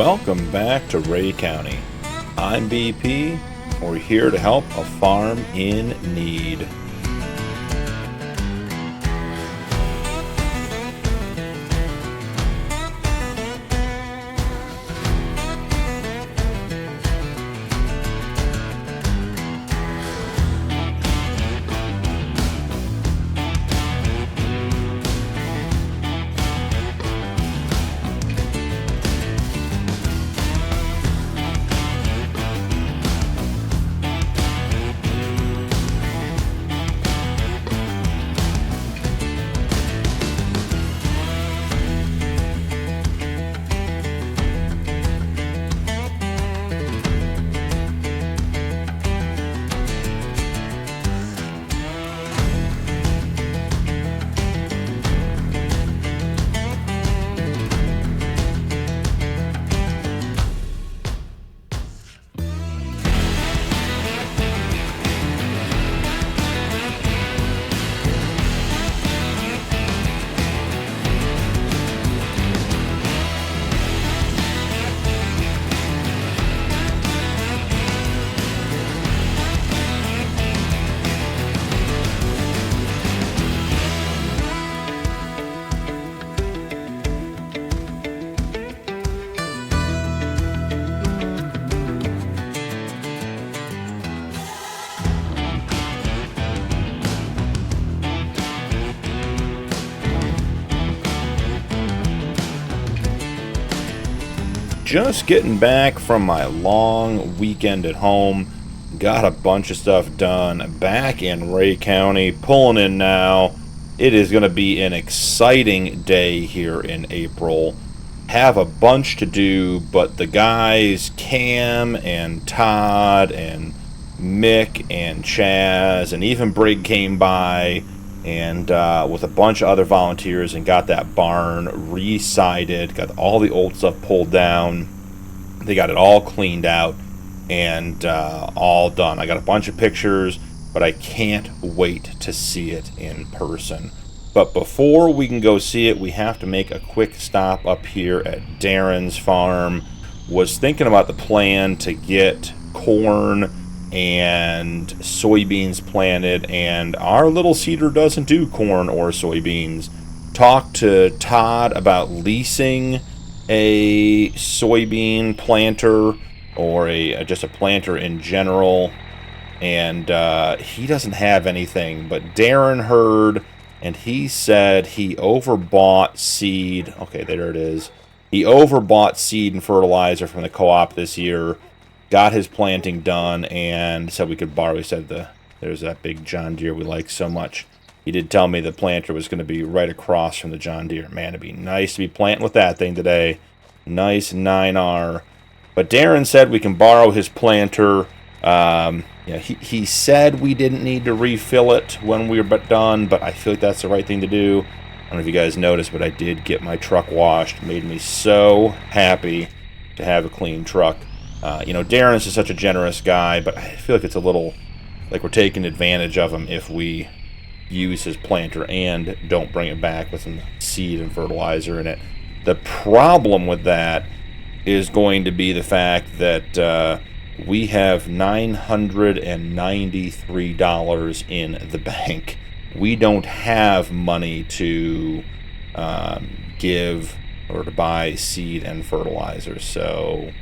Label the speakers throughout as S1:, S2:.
S1: Welcome back to Ray County. I'm BP. We're here to help a farm in need. Just getting back from my long weekend at home. Got a bunch of stuff done. Back in Ray County, pulling in now. It is going to be an exciting day here in April. Have a bunch to do, but the guys, Cam and Todd and Mick and Chaz and even Brig came by and with a bunch of other volunteers and got that barn re-sided, got all the old stuff pulled down. They got it all cleaned out and all done. I got a bunch of pictures, but I can't wait to see it in person. But before we can go see it, we have to make a quick stop up here at Darren's farm. Was thinking about the plan to get corn and soybeans planted, and our little seeder doesn't do corn or soybeans. Talked to Todd about leasing a soybean planter or just a planter in general, and he doesn't have anything, but Darren heard and he said he overbought seed. Okay, there it is. He overbought seed and fertilizer from the co-op this year. Got his planting done and said we could borrow. He said there's that big John Deere we like so much. He did tell me the planter was going to be right across from the John Deere. Man, it'd be nice to be planting with that thing today. Nice 9R. But Darren said we can borrow his planter. He said we didn't need to refill it when we were done, but I feel like that's the right thing to do. I don't know if you guys noticed, but I did get my truck washed. Made me so happy to have a clean truck. Darren's just such a generous guy, but I feel like it's a little like we're taking advantage of him if we use his planter and don't bring it back with some seed and fertilizer in it. The problem with that is going to be the fact that we have $993 in the bank. We don't have money to give or to buy seed and fertilizer, so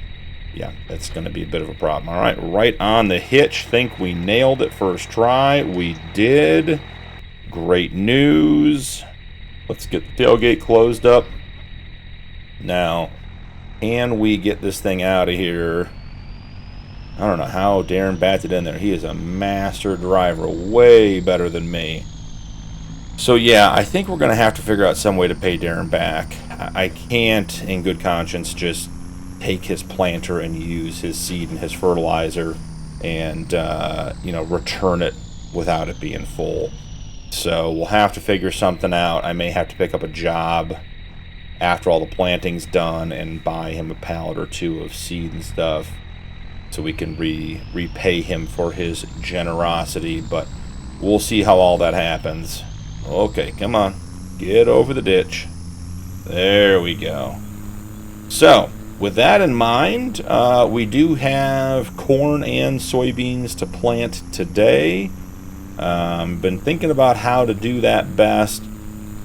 S1: yeah, that's going to be a bit of a problem. All right, right on the hitch. Think we nailed it first try. We did. Great news. Let's get the tailgate closed up. Now, can we get this thing out of here? I don't know how Darren bats it in there. He is a master driver, way better than me. So yeah, I think we're going to have to figure out some way to pay Darren back. I can't, in good conscience, just take his planter and use his seed and his fertilizer and return it without it being full. So we'll have to figure something out. I may have to pick up a job after all the planting's done and buy him a pallet or two of seed and stuff so we can repay him for his generosity, but we'll see how all that happens. Okay, come on, get over the ditch. There we go. So with that in mind, we do have corn and soybeans to plant today. Been thinking about how to do that best.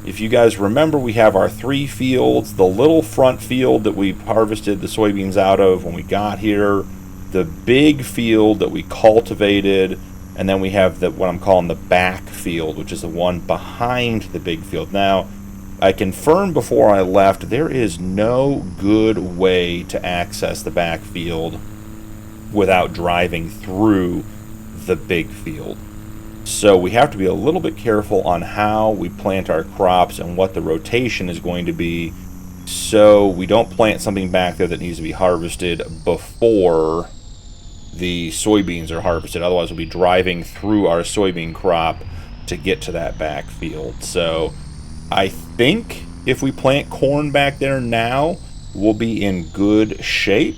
S1: If you guys remember, we have our 3 fields. The little front field that we harvested the soybeans out of when we got here. The big field that we cultivated. And then we have what I'm calling the back field, which is the one behind the big field. Now, I confirmed before I left, there is no good way to access the back field without driving through the big field. So we have to be a little bit careful on how we plant our crops and what the rotation is going to be, so we don't plant something back there that needs to be harvested before the soybeans are harvested. Otherwise we'll be driving through our soybean crop to get to that back field. So I think if we plant corn back there now, we'll be in good shape,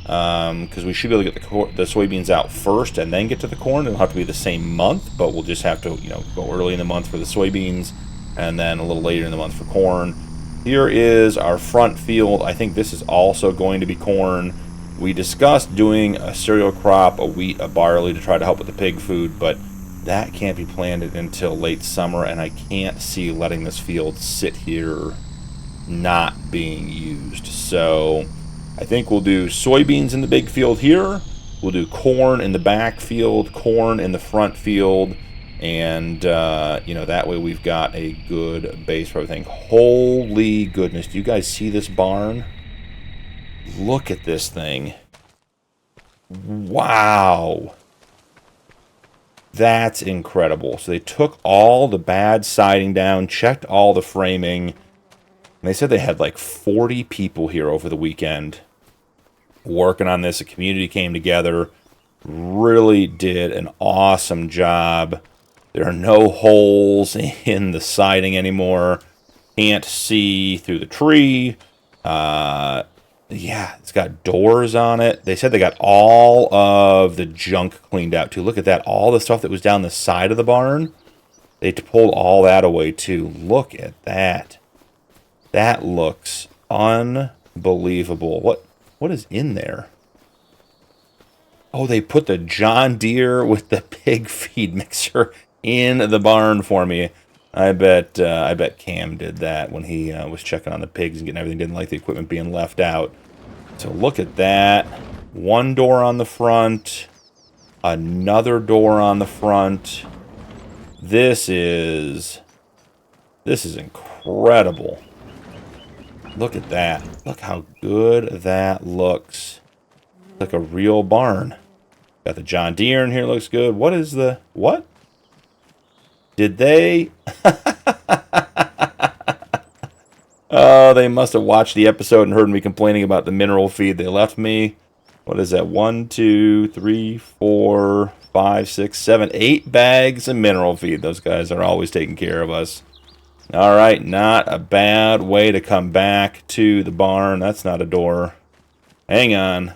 S1: because we should be able to get the soybeans out first and then get to the corn. It'll have to be the same month, but we'll just have to, go early in the month for the soybeans and then a little later in the month for corn. Here is our front field. I think this is also going to be corn. We discussed doing a cereal crop, a wheat, a barley to try to help with the pig food, but that can't be planted until late summer, and I can't see letting this field sit here not being used. So I think we'll do soybeans in the big field here. We'll do corn in the back field, corn in the front field, and that way we've got a good base for everything. Holy goodness, do you guys see this barn? Look at this thing. Wow. That's incredible. So they took all the bad siding down, checked all the framing, and they said they had like 40 people here over the weekend working on this. A community came together, really did an awesome job. There are no holes in the siding anymore. Can't see through the tree. Yeah, it's got doors on it. They said they got all of the junk cleaned out too. Look at that. All the stuff that was down the side of the barn, they pulled all that away too. Look at that. That looks unbelievable. What is in there? Oh, they put the John Deere with the pig feed mixer in the barn for me. I bet Cam did that when he was checking on the pigs and getting everything. Didn't like the equipment being left out. So look at that. One door on the front. Another door on the front. This is incredible. Look at that. Look how good that looks. Like a real barn. Got the John Deere in here. Looks good. What is the... What? Did they... Oh, they must have watched the episode and heard me complaining about the mineral feed they left me. What is that? 1, 2, 3, 4, 5, 6, 7, 8 bags of mineral feed. Those guys are always taking care of us. All right, not a bad way to come back to the barn. That's not a door. Hang on.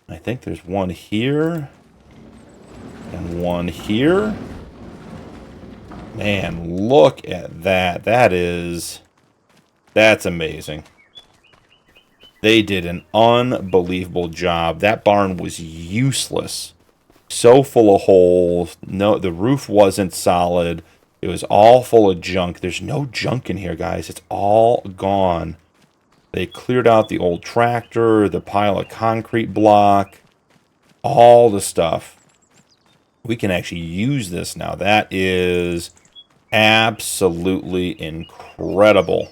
S1: I think there's one here. And one here. Man, look at that. That's amazing. They did an unbelievable job. That barn was useless. So full of holes. No, the roof wasn't solid. It was all full of junk. There's no junk in here, guys. It's all gone. They cleared out the old tractor, the pile of concrete block, all the stuff. We can actually use this now. That is absolutely incredible.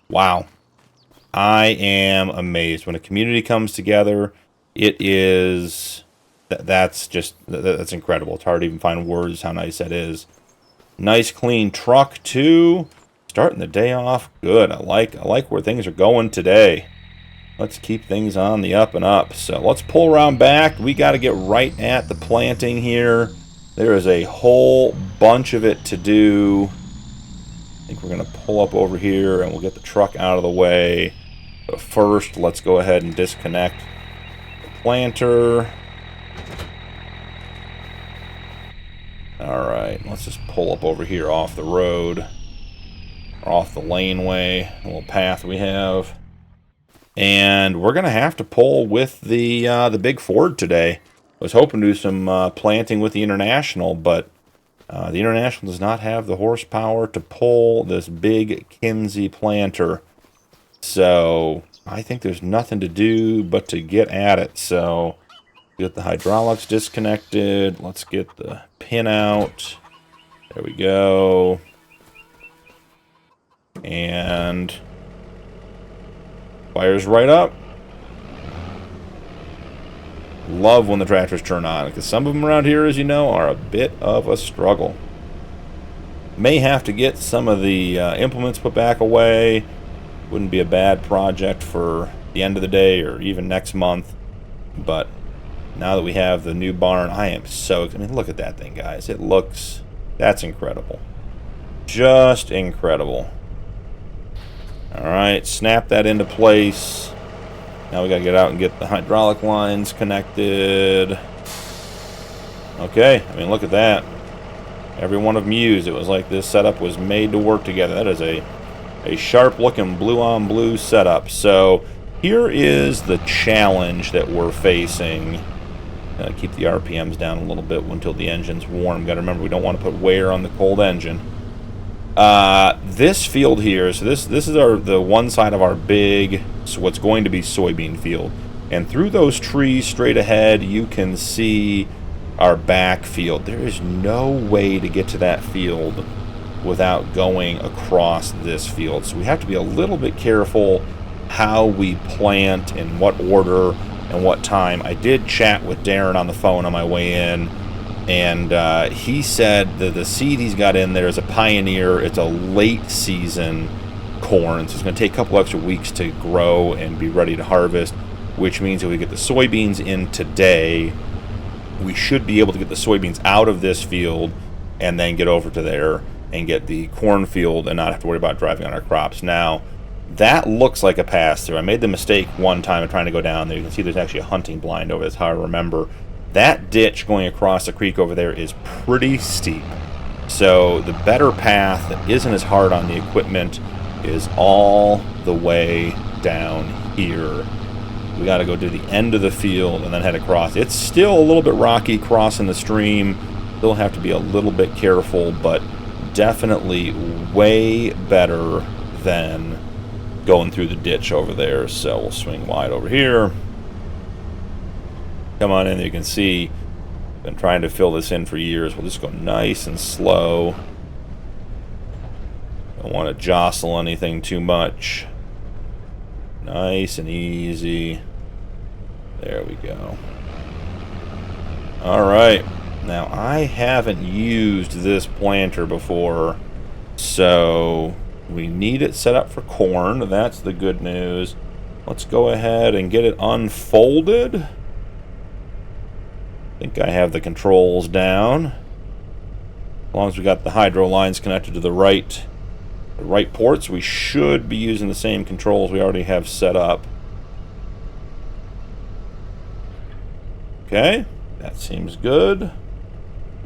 S1: Wow. I am amazed. When a community comes together, it is... That's incredible. It's hard to even find words how nice that is. Nice clean truck too. Starting the day off good. I like where things are going today. Let's keep things on the up and up. So let's pull around back. We got to get right at the planting here. There is a whole bunch of it to do. I think we're going to pull up over here and we'll get the truck out of the way. But first, let's go ahead and disconnect the planter. Alright, let's just pull up over here off the road. Or off the laneway, a little path we have. And we're going to have to pull with the big Ford today. I was hoping to do some planting with the International, but the International does not have the horsepower to pull this big Kinsey planter. So I think there's nothing to do but to get at it. So get the hydraulics disconnected. Let's get the pin out. There we go. And fires right up. Love when the tractors turn on, because some of them around here, as you know, are a bit of a struggle. May have to get some of the implements put back away. Wouldn't be a bad project for the end of the day or even next month. But now that we have the new barn, I am so... I mean, look at that thing, guys. It looks... That's incredible. Just incredible. Alright, snap that into place. Now we gotta get out and get the hydraulic lines connected. Okay, I mean, look at that. Every one of them used. It was like this setup was made to work together. That is a sharp-looking blue-on-blue setup. So here is the challenge that we're facing. Keep the RPMs down a little bit until the engine's warm. Got to remember, we don't want to put wear on the cold engine. This field here, so this is the one side of our big, so what's going to be soybean field. And through those trees straight ahead, you can see our back field. There is no way to get to that field without going across this field. So we have to be a little bit careful how we plant, in what order, and what time. I did chat with Darren on the phone on my way in, and he said that the seed he's got in there is a Pioneer. It's a late season corn, so it's going to take a couple extra weeks to grow and be ready to harvest, which means if we get the soybeans in today, we should be able to get the soybeans out of this field and then get over to there and get the cornfield and not have to worry about driving on our crops. Now, that looks like a pass-through. I made the mistake one time of trying to go down there. You can see there's actually a hunting blind over. That's how I remember. That ditch going across the creek over there is pretty steep. So the better path that isn't as hard on the equipment is all the way down here. We got to go to the end of the field and then head across. It's still a little bit rocky crossing the stream. Still have to be a little bit careful, but definitely way better than going through the ditch over there. So we'll swing wide over here. Come on in. You can see I've been trying to fill this in for years. We'll just go nice and slow. Don't want to jostle anything too much. Nice and easy. There we go. Alright. Now, I haven't used this planter before, so we need it set up for corn. That's the good news. Let's go ahead and get it unfolded. I think I have the controls down. As long as we got the hydro lines connected to the right ports, we should be using the same controls we already have set up. Okay, that seems good.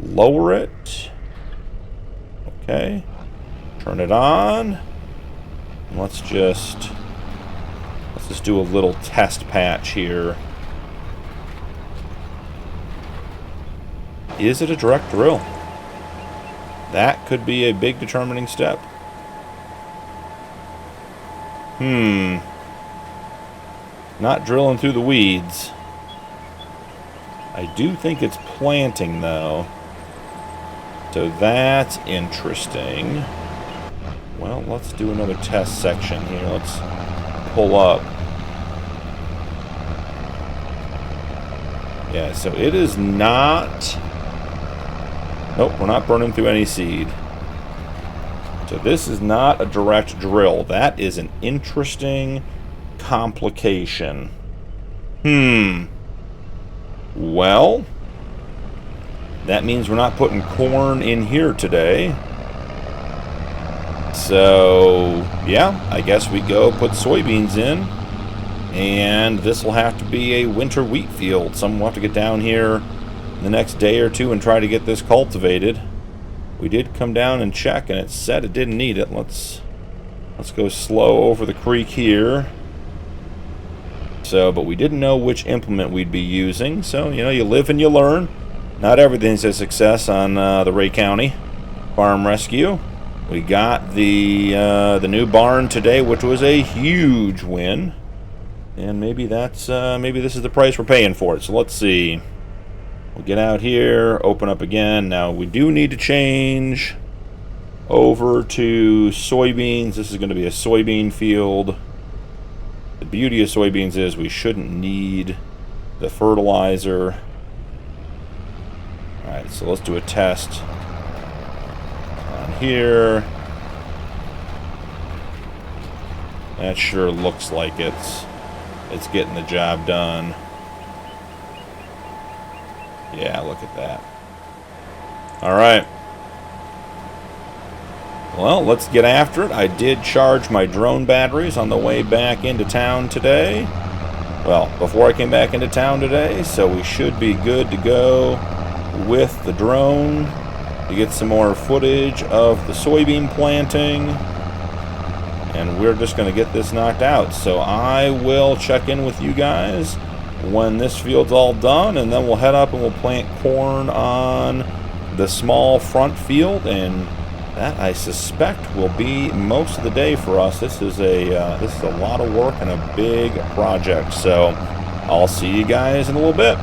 S1: Lower it. Okay, turn it on. Let's just do a little test patch here. Is it a direct drill? That could be a big determining step. Not drilling through the weeds. I do think it's planting, though. So that's interesting. Well, let's do another test section here. Let's pull up. Yeah, so it is not... Nope, we're not burning through any seed. So this is not a direct drill. That is an interesting complication. Well, that means we're not putting corn in here today. So, yeah, I guess we go put soybeans in. And this will have to be a winter wheat field. Someone will have to get down here the next day or two and try to get this cultivated. We did come down and check, and it said it didn't need it. Let's go slow over the creek here. So, but we didn't know which implement we'd be using. So, you know, you live and you learn. Not everything's a success on the Ray County Farm Rescue. We got the new barn today, which was a huge win. And maybe that's maybe this is the price we're paying for it. So let's see. We'll get out here, open up again. Now we do need to change over to soybeans. This is going to be a soybean field. The beauty of soybeans is we shouldn't need the fertilizer. Alright, so let's do a test on here. That sure looks like it's getting the job done. Yeah, look at that. Alright. Well, let's get after it. I did charge my drone batteries on the way back into town today. Well, before I came back into town today, so we should be good to go with the drone to get some more footage of the soybean planting. And we're just going to get this knocked out. So I will check in with you guys when this field's all done, and then we'll head up and we'll plant corn on the small front field, and that I suspect will be most of the day for us. This is a lot of work and a big project. So I'll see you guys in a little bit.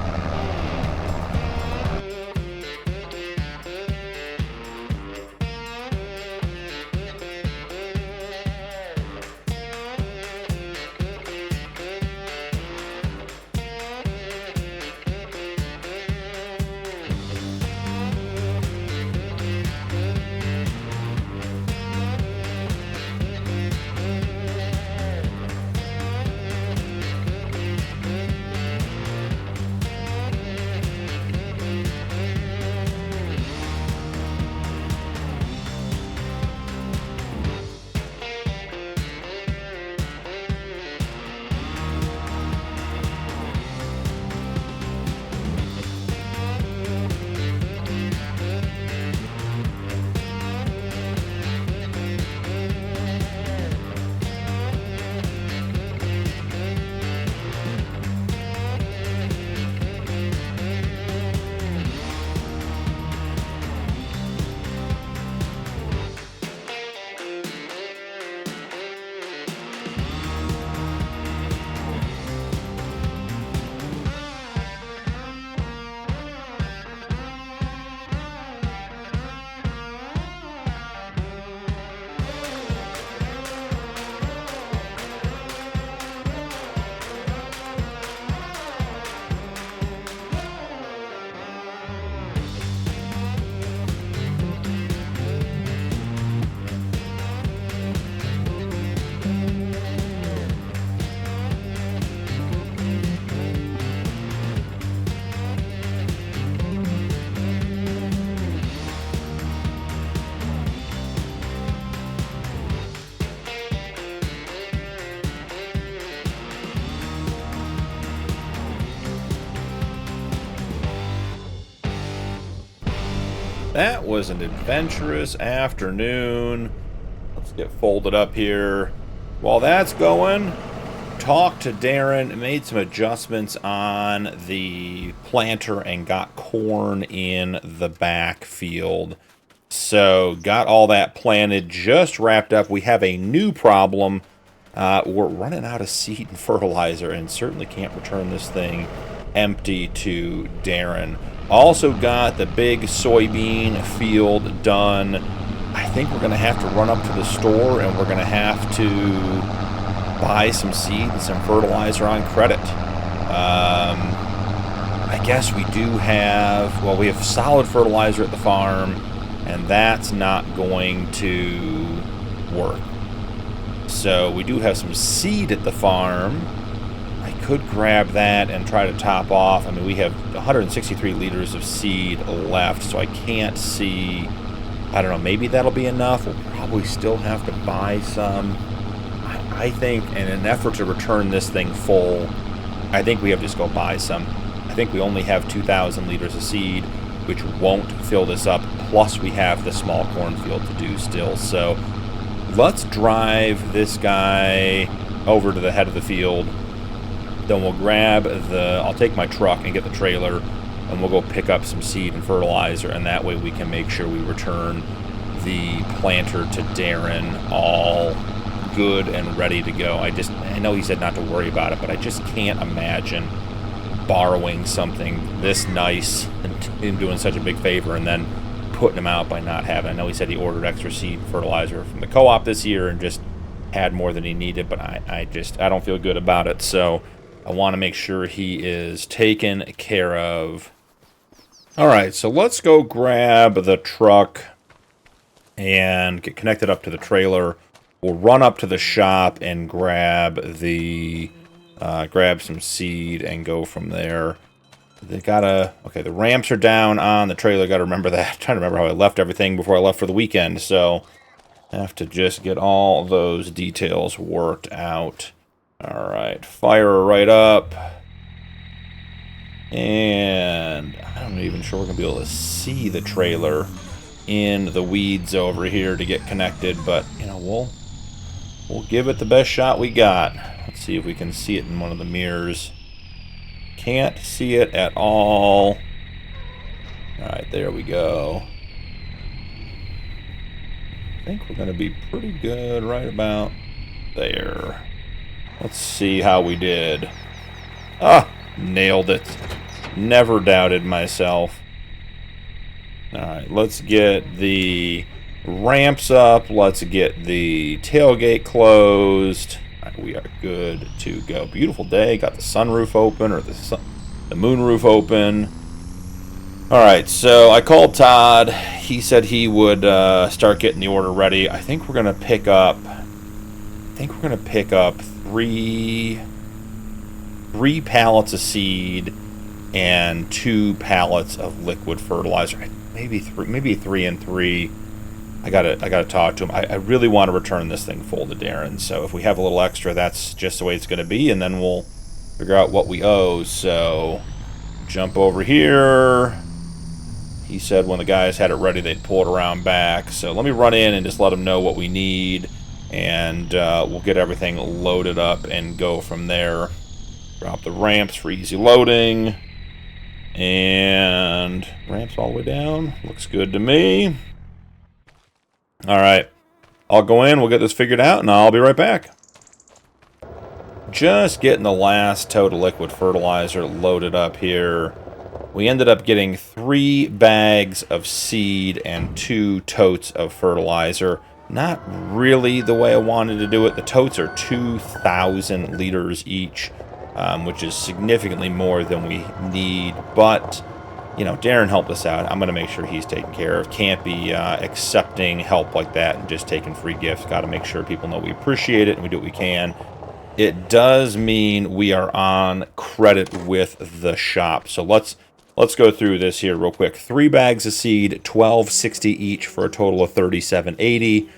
S1: That was an adventurous afternoon. Let's get folded up here. While that's going, talked to Darren, made some adjustments on the planter, and got corn in the back field. So got all that planted, just wrapped up. We have a new problem. We're running out of seed and fertilizer, and certainly can't return this thing empty to Darren. Also got the big soybean field done. I think we're going to have to run up to the store, and we're going to have to buy some seed and some fertilizer on credit. I guess we do have, well, we have solid fertilizer at the farm, and that's not going to work. So we do have some seed at the farm. I could grab that and try to top off. I mean, we have 163 liters of seed left, so I can't see, I don't know, maybe that'll be enough. We'll probably still have to buy some. I think in an effort to return this thing full, I think we have to just go buy some. I think we only have 2,000 liters of seed, which won't fill this up, plus we have the small cornfield to do still. So let's drive this guy over to the head of the field, Then we'll grab I'll take my truck and get the trailer, and we'll go pick up some seed and fertilizer, and that way we can make sure we return the planter to Darren all good and ready to go. I know he said not to worry about it, but I just can't imagine borrowing something this nice and him doing such a big favor and then putting him out by not having. I know he said he ordered extra seed and fertilizer from the co-op this year and just had more than he needed, but I don't feel good about it. So I want to make sure he is taken care of. All right, so let's go grab the truck and get connected up to the trailer. We'll run up to the shop and grab some seed and go from there. Okay, the ramps are down on the trailer. Gotta remember that. I'm trying to remember how I left everything before I left for the weekend, so I have to just get all those details worked out. All right, fire her right up. And I'm not even sure we're gonna be able to see the trailer in the weeds over here to get connected, but you know, we'll give it the best shot we got. Let's see if we can see it in one of the mirrors. Can't see it at all. Alright, there we go. I think we're going to be pretty good right about there. Let's see how we did. Ah, nailed it. Never doubted myself. Alright, let's get the ramps up. Let's get the tailgate closed. We are good to go. Beautiful day. Got the sunroof open, or the moonroof open. All right, so I called Todd. He said he would start getting the order ready. I think we're gonna pick up. Three pallets of seed and 2 pallets of liquid fertilizer. Maybe three and three. I gotta talk to him. I really want to return this thing full to Darren. So if we have a little extra, that's just the way it's going to be, and then we'll figure out what we owe. So jump over here. He said when the guys had it ready, they'd pull it around back. So let me run in and just let them know what we need, and we'll get everything loaded up and go from there. Drop the ramps for easy loading, and ramps all the way down. Looks good to me. Alright, I'll go in, we'll get this figured out, and I'll be right back. Just getting the last tote of liquid fertilizer loaded up here. We ended up getting 3 bags of seed and 2 totes of fertilizer. Not really the way I wanted to do it. The totes are 2,000 liters each, which is significantly more than we need, but you know, Darren helped us out. I'm going to make sure he's taken care of. Can't be accepting help like that and just taking free gifts. Got to make sure people know we appreciate it and we do what we can. It does mean we are on credit with the shop. So let's go through this here real quick. 3 bags of seed, $12.60 each for a total of $37.80.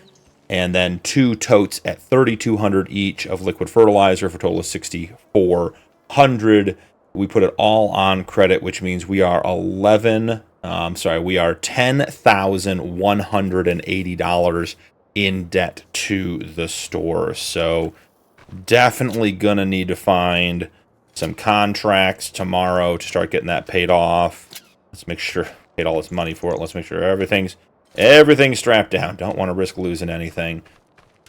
S1: And then 2 totes at $3,200 each of liquid fertilizer for a total of $6,400. We put it all on credit, which means we are $10,180 in debt to the store. So definitely gonna need to find some contracts tomorrow to start getting that paid off. Let's make sure paid all this money for it. Let's make sure everything's strapped down. Don't want to risk losing anything.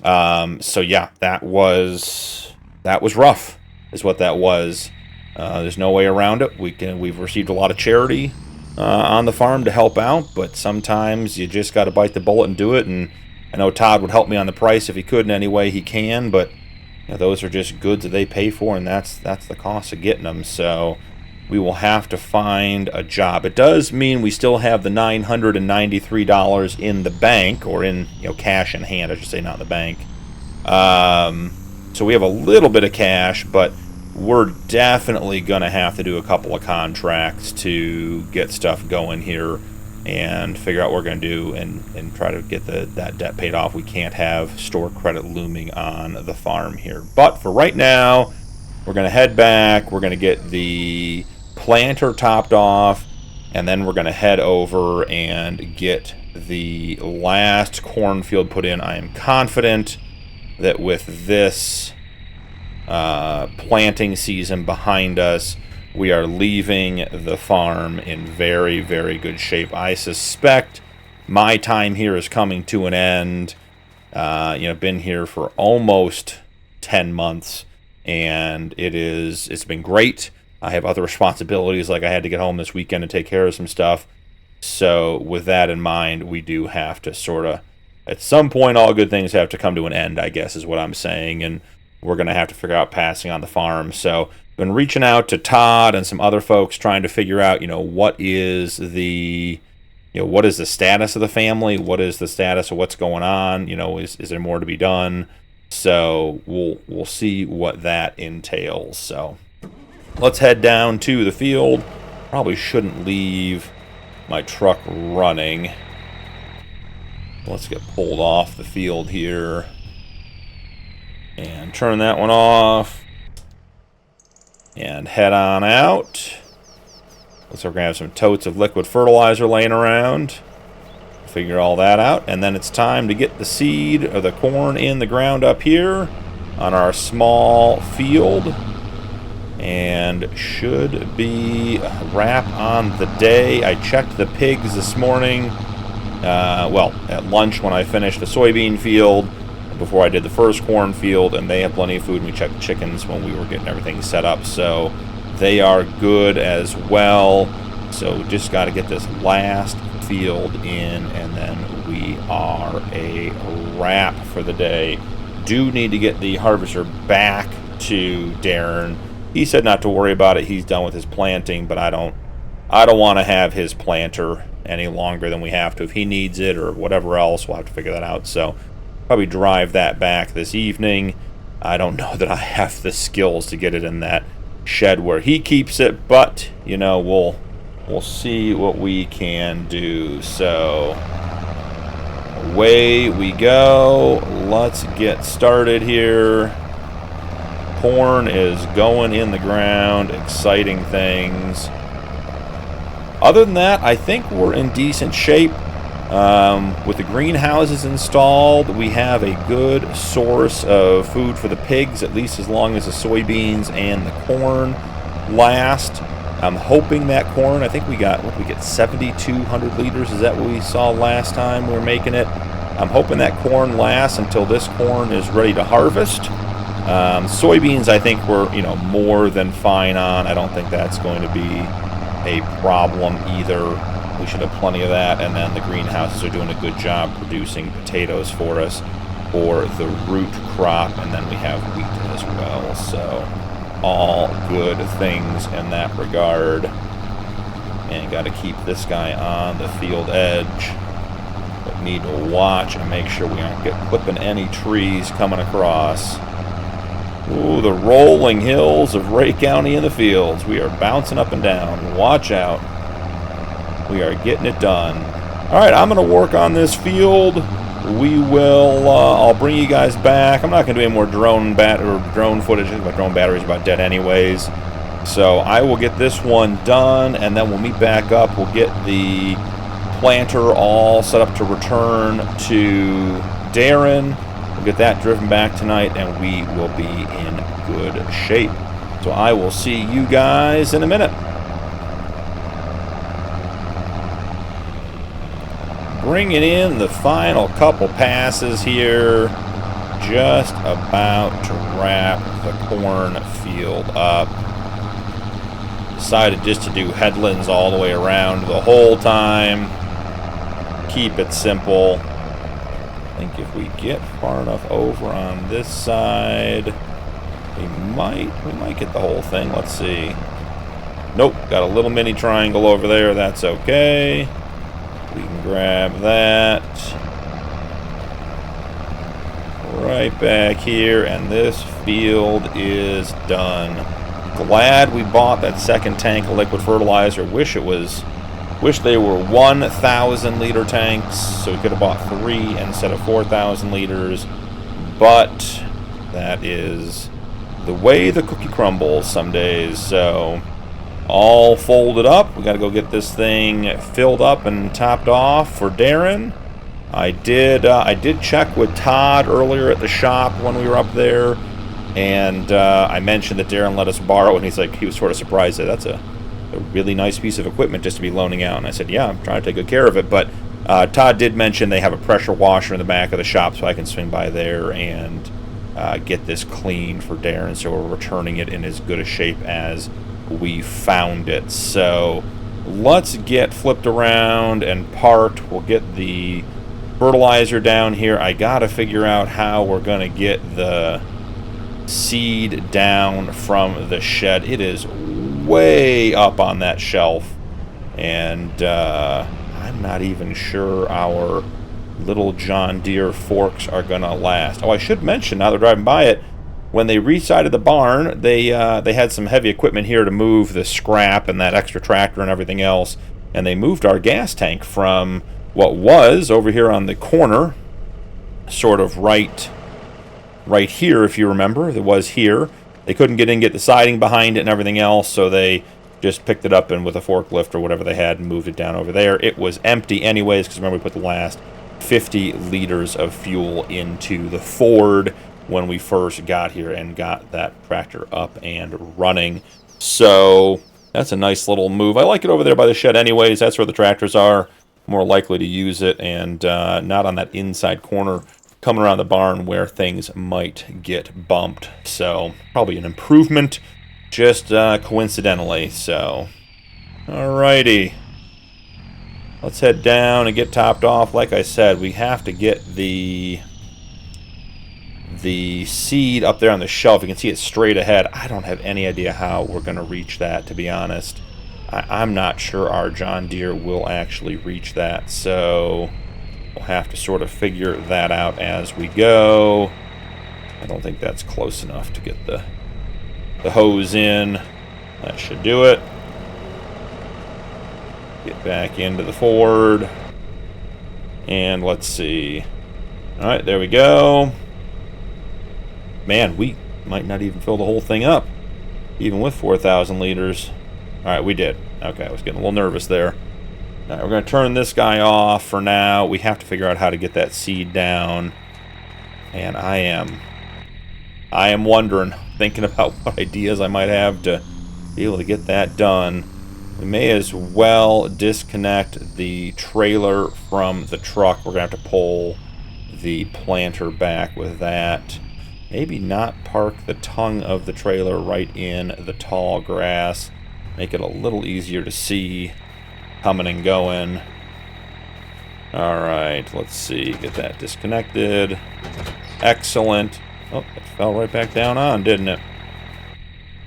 S1: So yeah, that was rough, is what that was. There's no way around it. We've received a lot of charity on the farm to help out, but sometimes you just got to bite the bullet and do it. And I know Todd would help me on the price if he could in any way he can, but you know, those are just goods that they pay for, and that's the cost of getting them. So we will have to find a job. It does mean we still have the $993 in the bank, or in cash in hand, I should say, not in the bank. So we have a little bit of cash, but we're definitely going to have to do a couple of contracts to get stuff going here and figure out what we're going to do and try to get that debt paid off. We can't have store credit looming on the farm here. But for right now, we're going to head back. We're going to get the planter topped off, and then we're going to head over and get the last cornfield put in. I am confident that with this planting season behind us. We are leaving the farm in very, very good shape. I suspect my time here is coming to an end. Been here for almost 10 months, and it's been great. I have other responsibilities, like I had to get home this weekend and take care of some stuff. So with that in mind, we do have to sort of, at some point, all good things have to come to an end, I guess is what I'm saying, and we're going to have to figure out passing on the farm. So been reaching out to Todd and some other folks trying to figure out, what is the status of the family? What is the status of what's going on? Is there more to be done? So we'll see what that entails. So let's head down to the field. Probably shouldn't leave my truck running. Let's get pulled off the field here and turn that one off and head on out. Looks like we're going to have some totes of liquid fertilizer laying around. Figure all that out. And then it's time to get the seed or the corn in the ground up here on our small field. And should be a wrap on the day. I checked the pigs this morning. At lunch when I finished the soybean field, before I did the first corn field, and they have plenty of food. And we checked the chickens when we were getting everything set up. So they are good as well. So just got to get this last field in, and then we are a wrap for the day. Do need to get the harvester back to Darren. He said not to worry about it. He's done with his planting, but I don't want to have his planter any longer than we have to. If he needs it or whatever else, we'll have to figure that out. So probably drive that back this evening. I don't know that I have the skills to get it in that shed where he keeps it, but we'll see what we can do. So away we go. Let's get started here. Corn is going in the ground. Exciting things. Other than that, I think we're in decent shape. With the greenhouses installed, we have a good source of food for the pigs, at least as long as the soybeans and the corn last. I'm hoping that corn, I think we get 7,200 liters. Is that what we saw last time we were making it? I'm hoping that corn lasts until this corn is ready to harvest. Soybeans, I think we're more than fine on. I don't think that's going to be a problem either. We should have plenty of that. And then the greenhouses are doing a good job producing potatoes for us for the root crop, and then we have wheat as well. So all good things in that regard. And got to keep this guy on the field edge, but need to watch and make sure we aren't clipping any trees coming across. Ooh, the rolling hills of Ray County in the fields. We are bouncing up and down. Watch out. We are getting it done. All right, I'm going to work on this field. We will, I'll bring you guys back. I'm not going to do any more drone footage. My drone battery's about dead anyways. So I will get this one done, and then we'll meet back up. We'll get the planter all set up to return to Darren. We'll get that driven back tonight, and we will be in good shape. So I will see you guys in a minute. Bringing in the final couple passes here. Just about to wrap the corn field up. Decided just to do headlands all the way around the whole time. Keep it simple. I think if we get far enough over on this side, we might get the whole thing. Let's see. Nope, got a little mini triangle over there. That's okay. We can grab that. Right back here, and this field is done. Glad we bought that second tank of liquid fertilizer. Wish they were 1,000 liter tanks, so we could have bought 3 instead of 4,000 liters. But that is the way the cookie crumbles some days. So all folded up. We got to go get this thing filled up and topped off for Darren. I did check with Todd earlier at the shop when we were up there. And I mentioned that Darren let us borrow, and he was sort of surprised that that's a really nice piece of equipment just to be loaning out. And I said, yeah, I'm trying to take good care of it. But Todd did mention they have a pressure washer in the back of the shop, so I can swing by there and get this clean for Darren. So we're returning it in as good a shape as we found it. So let's get flipped around and parked. We'll get the fertilizer down here. I gotta figure out how we're gonna get the seed down from the shed. It is way up on that shelf, and I'm not even sure our little John Deere forks are gonna last. Oh, I should mention, now they're driving by it, when they resided the barn, they had some heavy equipment here to move the scrap and that extra tractor and everything else, and they moved our gas tank from what was over here on the corner, sort of right here, if you remember. It was here. They couldn't get the siding behind it and everything else, so they just picked it up and with a forklift or whatever they had and moved it down over there. It was empty anyways, because remember we put the last 50 liters of fuel into the Ford when we first got here and got that tractor up and running. So that's a nice little move. I like it over there by the shed anyways. That's where the tractors are. More likely to use it, and not on that inside corner coming around the barn where things might get bumped. So probably an improvement, just coincidentally. So alrighty, let's head down and get topped off. Like I said, we have to get the seed up there on the shelf. You can see it straight ahead. I don't have any idea how we're going to reach that, to be honest. I'm not sure our John Deere will actually reach that, so we'll have to sort of figure that out as we go. I don't think that's close enough to get the hose in. That should do it. Get back into the Ford. And let's see. Alright, there we go. Man, we might not even fill the whole thing up, even with 4,000 liters. Alright, we did. Okay, I was getting a little nervous there. Alright, we're going to turn this guy off for now. We have to figure out how to get that seed down. And I am wondering, thinking about what ideas I might have to be able to get that done. We may as well disconnect the trailer from the truck. We're going to have to pull the planter back with that. Maybe not park the tongue of the trailer right in the tall grass. Make it a little easier to see coming and going. Alright, let's see. Get that disconnected. Excellent. Oh, it fell right back down on, didn't it?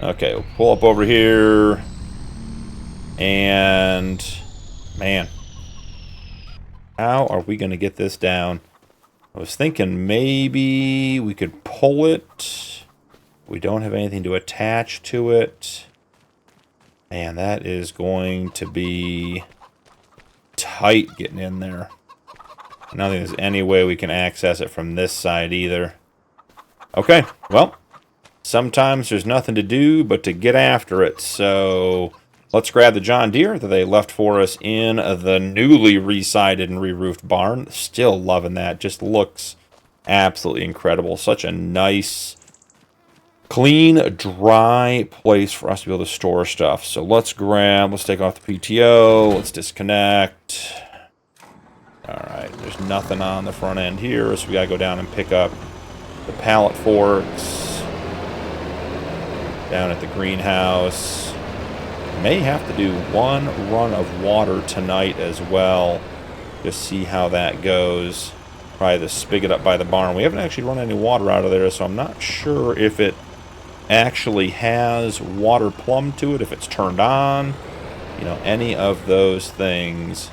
S1: Okay, we'll pull up over here. And, man, how are we going to get this down? I was thinking maybe we could pull it. We don't have anything to attach to it. Man, that is going to be tight getting in there. I don't think there's any way we can access it from this side either. Okay, well, sometimes there's nothing to do but to get after it. So let's grab the John Deere that they left for us in the newly resided and re-roofed barn. Still loving that. Just looks absolutely incredible. Such a nice, clean, dry place for us to be able to store stuff. So let's take off the PTO. Let's disconnect. Alright, there's nothing on the front end here, so we gotta go down and pick up the pallet forks down at the greenhouse. May have to do one run of water tonight as well. Just see how that goes. Probably the spigot up by the barn. We haven't actually run any water out of there, so I'm not sure if it actually has water plumbed to it, if it's turned on, you know, any of those things.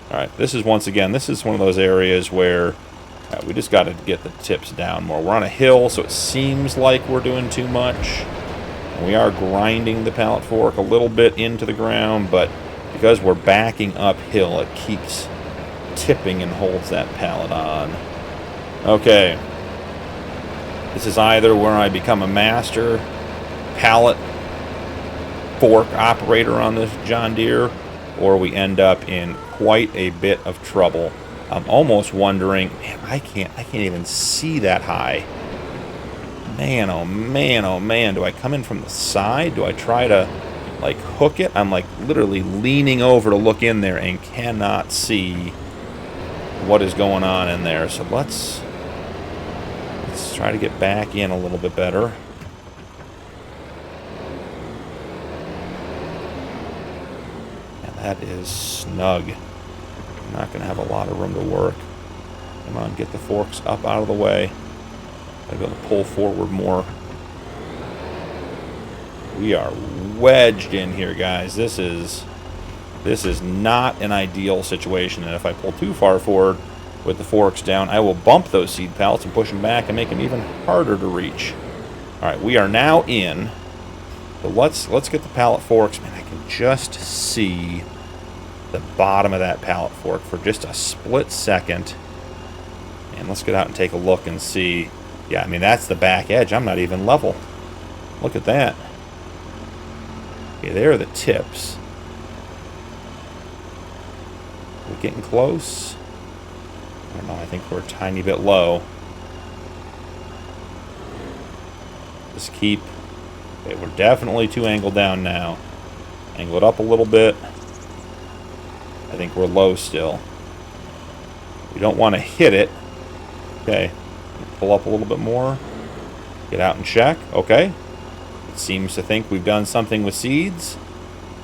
S1: Alright, this is one of those areas where we just got to get the tips down more. We're on a hill, so it seems like we're doing too much. We are grinding the pallet fork a little bit into the ground, but because we're backing uphill, it keeps tipping and holds that pallet on. Okay. This is either where I become a master pallet fork operator on this John Deere, or we end up in quite a bit of trouble. I'm almost wondering, man, I can't even see that high. Man, oh man, oh man. Do I come in from the side? Do I try to, like, hook it? I'm, like, literally leaning over to look in there and cannot see what is going on in there. So let's try to get back in a little bit better. And that is snug. I'm not going to have a lot of room to work. Come on, get the forks up out of the way. I'm going to pull forward more. We are wedged in here, guys. This is not an ideal situation, and if I pull too far forward with the forks down, I will bump those seed pallets and push them back and make them even harder to reach. All right, we are now in. So let's get the pallet forks. Man, I can just see the bottom of that pallet fork for just a split second. And let's get out and take a look and see. Yeah, I mean, that's the back edge. I'm not even level. Look at that. Okay, there are the tips. We're getting close. I don't know, I think we're a tiny bit low. Just keep... Okay, we're definitely too angled down now. Angle it up a little bit. I think we're low still. We don't want to hit it. Okay. Pull up a little bit more. Get out and check. Okay. It seems to think we've done something with seeds.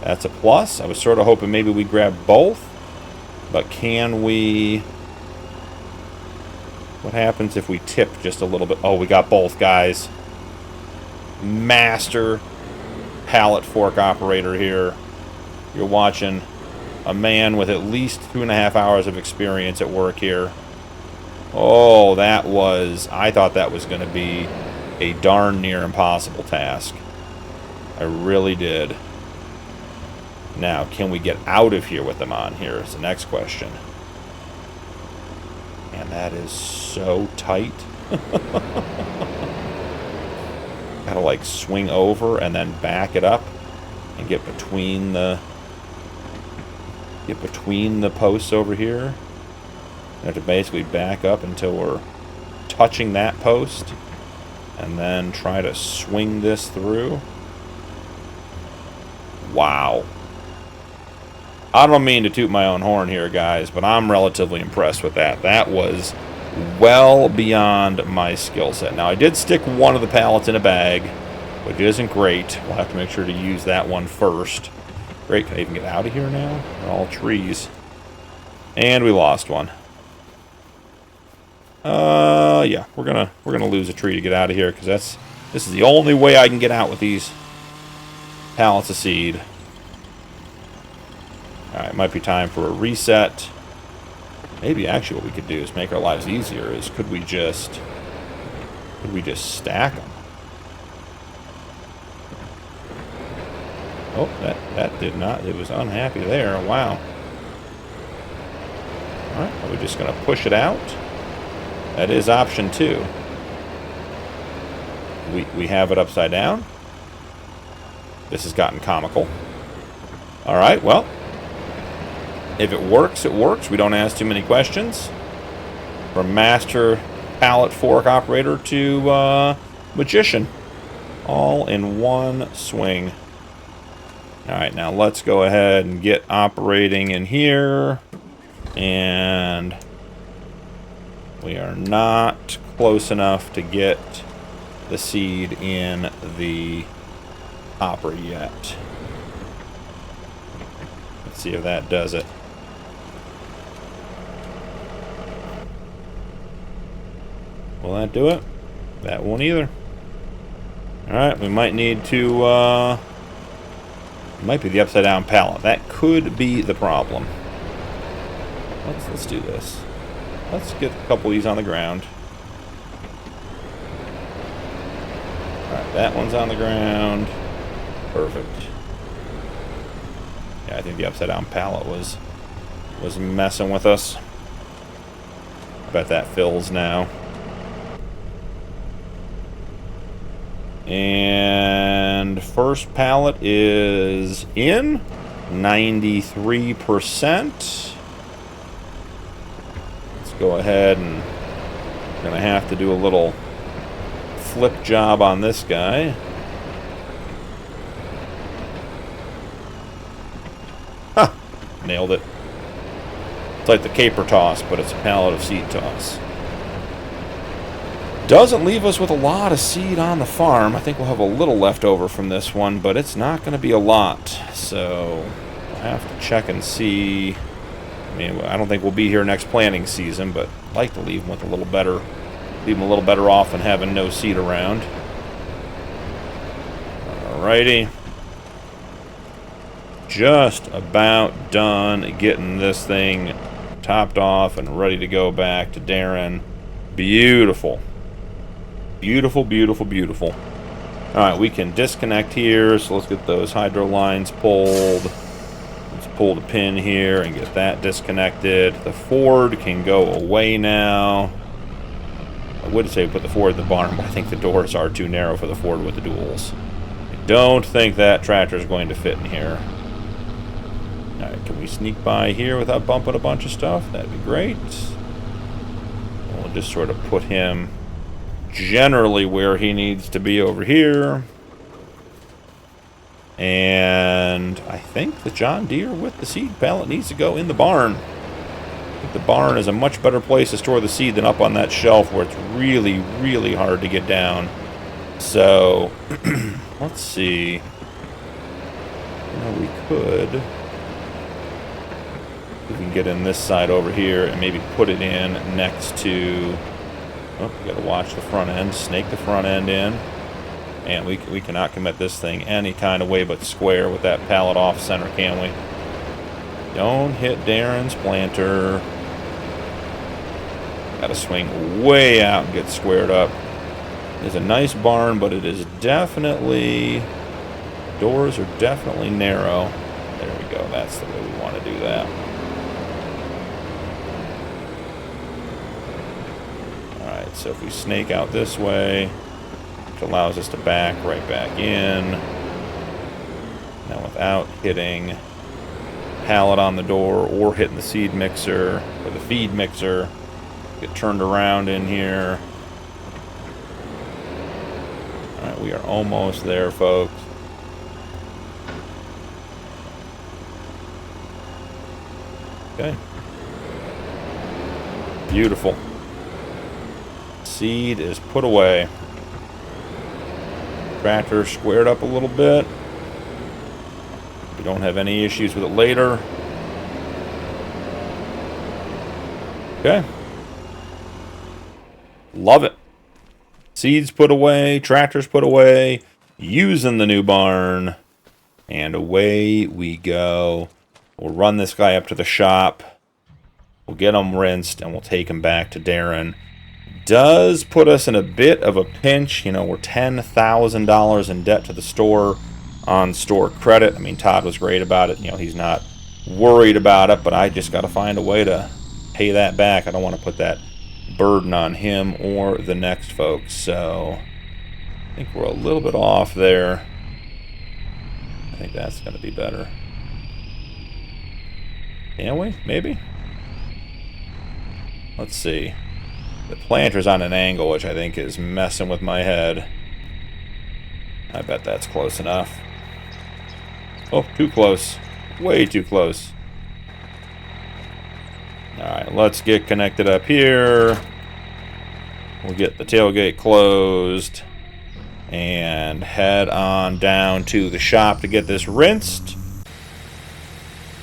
S1: That's a plus. I was sort of hoping maybe we'd grab both. But can we... What happens if we tip just a little bit? Oh, we got both, guys. Master pallet fork operator here. You're watching a man with at least 2.5 hours of experience at work here. Oh, that was... I thought that was going to be a darn near impossible task. I really did. Now, can we get out of here with them on here is the next question. And that is so tight. Gotta, like, swing over and then back it up and get between the posts over here. We have to basically back up until we're touching that post and then try to swing this through. Wow. I don't mean to toot my own horn here, guys, but I'm relatively impressed with that. That was well beyond my skill set. Now, I did stick one of the pallets in a bag, which isn't great. We'll have to make sure to use that one first. Great. Can I even get out of here now? They're all trees. And we lost one. Yeah, we're gonna lose a tree to get out of here because this is the only way I can get out with these pallets of seed. All right, might be time for a reset. Maybe actually what we could do is make our lives easier. Is could we just stack them? Oh, that did not. It was unhappy there. Wow. All right, are we just gonna push it out? That is option 2. We have it upside down. This has gotten comical. All right, well, if it works, it works. We don't ask too many questions. From master pallet fork operator to magician, all in one swing. All right, now let's go ahead and get operating in here. And we are not close enough to get the seed in the hopper yet. Let's see if that does it. Will that do it? That won't either. Alright, we might need to, it might be the upside down pallet. That could be the problem. Let's do this. Let's get a couple of these on the ground. Alright, that one's on the ground. Perfect. Yeah, I think the upside down pallet was messing with us. I bet that fills now. And first pallet is in 93%. Let's go ahead and we're gonna have to do a little flip job on this guy. Ha! Nailed it. It's like the caper toss, but it's a pallet of seed toss. Doesn't leave us with a lot of seed on the farm. I think we'll have a little left over from this one, but it's not going to be a lot. So we'll have to check and see. I mean, I don't think we'll be here next planting season, but I'd like to leave them with a little better, leave them a little better off than having no seed around. Alrighty. Just about done getting this thing topped off and ready to go back to Darren. Beautiful. Beautiful, beautiful, beautiful. Alright, we can disconnect here, so let's get those hydro lines pulled. Let's pull the pin here and get that disconnected. The Ford can go away now. I would say put the Ford in the barn, but I think the doors are too narrow for the Ford with the duals. I don't think that tractor is going to fit in here. Alright, can we sneak by here without bumping a bunch of stuff? That'd be great. We'll just sort of put him generally where he needs to be over here. And I think the John Deere with the seed pallet needs to go in the barn. I think the barn is a much better place to store the seed than up on that shelf where it's really, really hard to get down. So, let's see. We could. We can get in this side over here and maybe put it in next to... Oh, we gotta watch the front end, snake the front end in. And we cannot commit this thing any kind of way but square with that pallet off center, can we? Don't hit Darren's planter. Gotta swing way out and get squared up. It's a nice barn, but it is definitely... Doors are definitely narrow. There we go, that's the way we want to do that. So if we snake out this way, which allows us to back right back in. Now without hitting pallet on the door or hitting the seed mixer or the feed mixer, get turned around in here. Alright, we are almost there, folks. Okay. Beautiful. Seed is put away. Tractor squared up a little bit. We don't have any issues with it later. Okay. Love it. Seeds put away, tractors put away, using the new barn, and away we go. We'll run this guy up to the shop. We'll get him rinsed, and we'll take him back to Darren. Does put us in a bit of a pinch. You know, we're $10,000 in debt to the store on store credit. I mean, Todd was great about it. You know, he's not worried about it, but I just got to find a way to pay that back. I don't want to put that burden on him or the next folks. So I think we're a little bit off there. I think that's going to be better. Can we? Maybe? Let's see. The planter's on an angle, which I think is messing with my head. I bet that's close enough. Oh, too close. Way too close. Alright, let's get connected up here. We'll get the tailgate closed. And head on down to the shop to get this rinsed.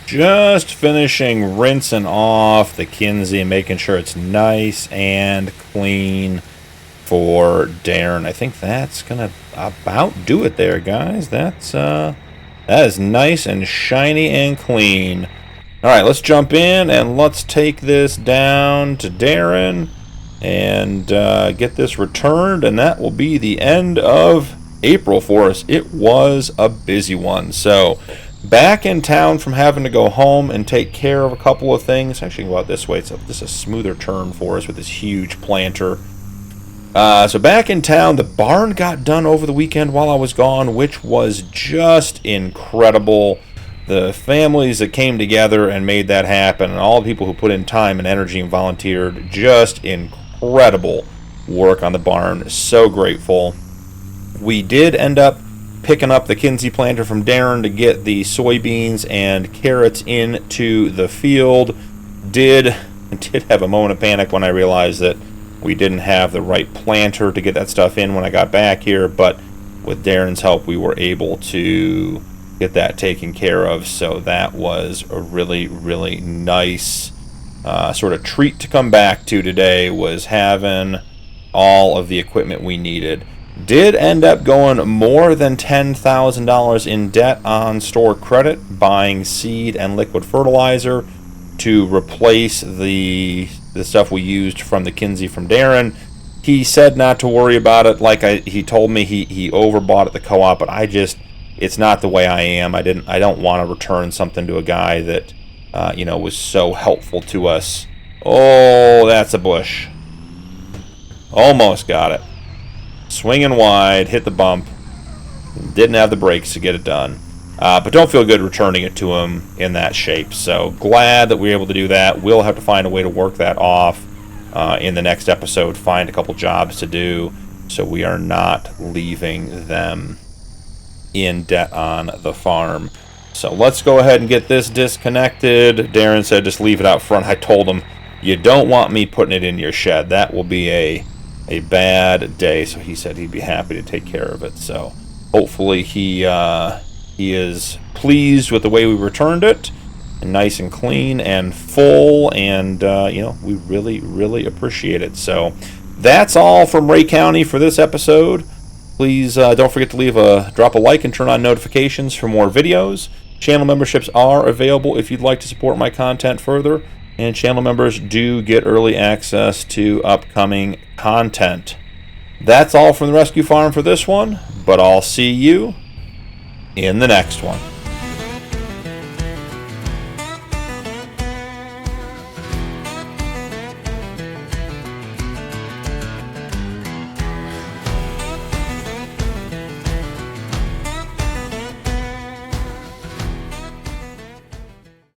S1: Just finishing rinsing off the Kinsey and making sure it's nice and clean for Darren. I think that's gonna about do it there, guys. That is nice and shiny and clean. All right, let's jump in and let's take this down to Darren and get this returned, and that will be the end of April for us. It was a busy one. So back in town from having to go home and take care of a couple of things. Actually, go out this way. So this is a smoother turn for us with this huge planter. So back in town, the barn got done over the weekend while I was gone, which was just incredible. The families that came together and made that happen, and all the people who put in time and energy and volunteered, just incredible. work on the barn. So grateful. We did end up picking up the Kinsey planter from Darren to get the soybeans and carrots into the field. Did have a moment of panic when I realized that we didn't have the right planter to get that stuff in when I got back here, but with Darren's help we were able to get that taken care of. So that was a really, really nice sort of treat to come back to today, was having all of the equipment we needed. Did end up going more than $10,000 in debt on store credit, buying seed and liquid fertilizer to replace the stuff we used from the Kinsey from Darren. He said not to worry about it. He told me he overbought at the co-op, but it's not the way I am. I don't want to return something to a guy that was so helpful to us. Oh, that's a bush. Almost got it. Swinging wide, hit the bump. Didn't have the brakes to get it done. But don't feel good returning it to him in that shape. So glad that we were able to do that. We'll have to find a way to work that off in the next episode. Find a couple jobs to do so we are not leaving them in debt on the farm. So let's go ahead and get this disconnected. Darren said just leave it out front. I told him, you don't want me putting it in your shed. That will be a bad day. So he said he'd be happy to take care of it. So hopefully he is pleased with the way we returned it, and nice and clean and full, and we really, really appreciate it. So that's all from Ray County for this episode. Please don't forget to drop a like and turn on notifications for more videos. Channel memberships are available if you'd like to support my content further, and channel members do get early access to upcoming content. That's all from the rescue farm for this one, but I'll see you in the next one.